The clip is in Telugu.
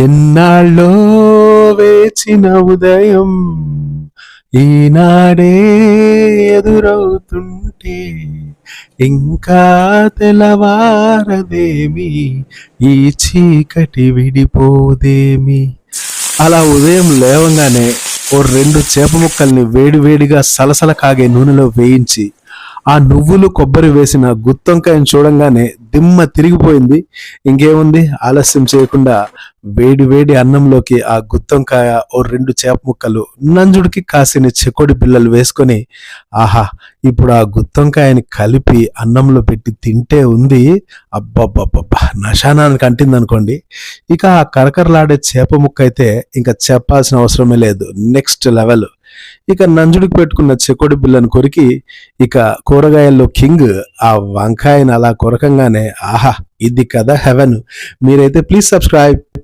ఎన్నాళ్ళో వేచిన ఉదయం ఈనాడే ఎదురవుతుంటే ఇంకా తెల్లవారదేమి, ఈ చీకటి విడిపోదేమి. అలా ఉదయం లేవంగానే ఓ 2 చేప ముక్కల్ని వేడివేడిగా సలసల కాగే నూనెలో వేయించి ఆ నువ్వులు కొబ్బరి వేసిన గుత్తొంకాయని చూడంగానే దిమ్మ తిరిగిపోయింది. ఇంకేముంది, ఆలస్యం చేయకుండా వేడి వేడి అన్నంలోకి ఆ గుత్తొంకాయ, ఓ 2 చేప ముక్కలు, నంజుడికి కాసిన చెకోడి బిళ్ళలు వేసుకొని ఆహా, ఇప్పుడు ఆ గుత్తొంకాయని కలిపి అన్నంలో పెట్టి తింటే ఉంది. అబ్బబ్బబ్బబ్బా, నశానానికి అంటింది అనుకోండి. ఇక ఆ కరకరలాడే చేప ముక్క అయితే ఇంకా చెప్పాల్సిన అవసరమే లేదు, నెక్స్ట్ లెవెల్. ఇక నంజుడికి పెట్టుకున్న చెకోడి బిళ్ళను కొరికి ఇక కూరగాయల్లో కింగ్ ఆ వంకాయని అలా కొరకంగానే ఆహా, ఇది కదా హెవెన్. మీరైతే ప్లీజ్ సబ్స్క్రైబ్.